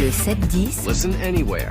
Le 7-10 Listen anywhere.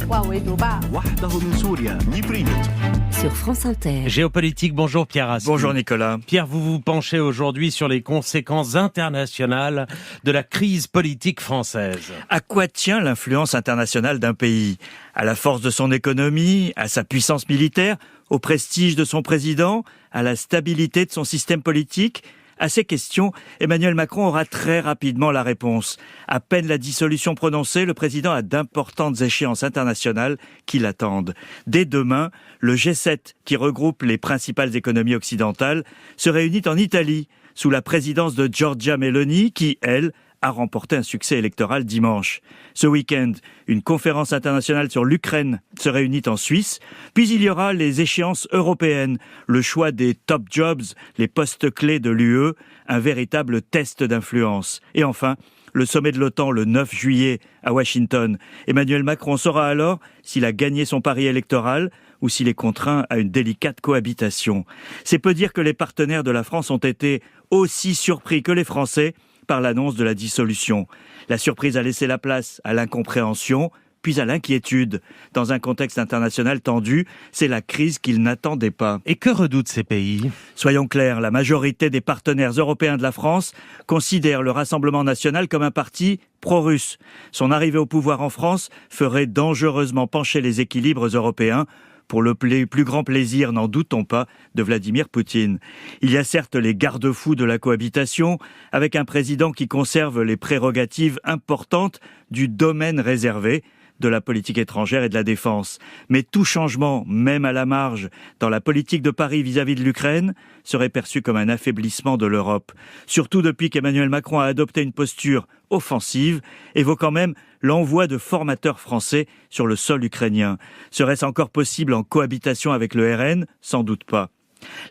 sur France Inter. Géopolitique, bonjour Pierre Askin. Bonjour Nicolas. Pierre, vous vous penchez aujourd'hui sur les conséquences internationales de la crise politique française. À quoi tient l'influence internationale d'un pays ? À la force de son économie, à sa puissance militaire, au prestige de son président, à la stabilité de son système politique ? À ces questions, Emmanuel Macron aura très rapidement la réponse. À peine la dissolution prononcée, le président a d'importantes échéances internationales qui l'attendent. Dès demain, le G7, qui regroupe les principales économies occidentales, se réunit en Italie, sous la présidence de Giorgia Meloni, qui, elle, a remporté un succès électoral dimanche. Ce week-end, une conférence internationale sur l'Ukraine se réunit en Suisse. Puis il y aura les échéances européennes, le choix des top jobs, les postes clés de l'UE, un véritable test d'influence. Et enfin, le sommet de l'OTAN le 9 juillet à Washington. Emmanuel Macron saura alors s'il a gagné son pari électoral ou s'il est contraint à une délicate cohabitation. C'est peu dire que les partenaires de la France ont été aussi surpris que les Français par l'annonce de la dissolution. La surprise a laissé la place à l'incompréhension, puis à l'inquiétude. Dans un contexte international tendu, c'est la crise qu'ils n'attendaient pas. Et que redoutent ces pays ? Soyons clairs, la majorité des partenaires européens de la France considèrent le Rassemblement national comme un parti pro-russe. Son arrivée au pouvoir en France ferait dangereusement pencher les équilibres européens, pour le plus grand plaisir, n'en doutons pas, de Vladimir Poutine. Il y a certes les garde-fous de la cohabitation, avec un président qui conserve les prérogatives importantes du domaine réservé, de la politique étrangère et de la défense. Mais tout changement, même à la marge, dans la politique de Paris vis-à-vis de l'Ukraine, serait perçu comme un affaiblissement de l'Europe. Surtout depuis qu'Emmanuel Macron a adopté une posture offensive, évoquant même l'envoi de formateurs français sur le sol ukrainien. Serait-ce encore possible en cohabitation avec le RN ? Sans doute pas.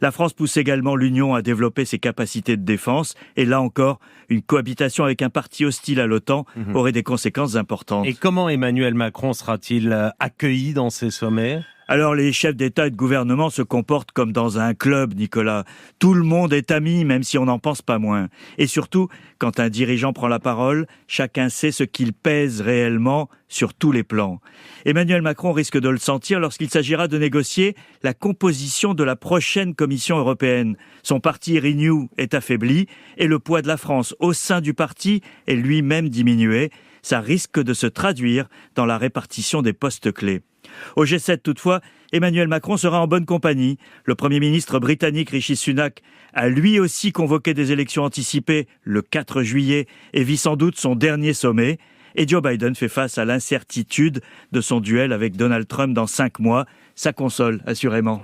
La France pousse également l'Union à développer ses capacités de défense et là encore, une cohabitation avec un parti hostile à l'OTAN aurait des conséquences importantes. Et comment Emmanuel Macron sera-t-il accueilli dans ces sommets ? Alors les chefs d'État et de gouvernement se comportent comme dans un club, Nicolas. Tout le monde est ami, même si on n'en pense pas moins. Et surtout, quand un dirigeant prend la parole, chacun sait ce qu'il pèse réellement sur tous les plans. Emmanuel Macron risque de le sentir lorsqu'il s'agira de négocier la composition de la prochaine Commission européenne. Son parti Renew est affaibli et le poids de la France au sein du parti est lui-même diminué. Ça risque de se traduire dans la répartition des postes clés. Au G7 toutefois, Emmanuel Macron sera en bonne compagnie. Le Premier ministre britannique Rishi Sunak a lui aussi convoqué des élections anticipées le 4 juillet et vit sans doute son dernier sommet. Et Joe Biden fait face à l'incertitude de son duel avec Donald Trump dans 5 mois. Ça console, assurément.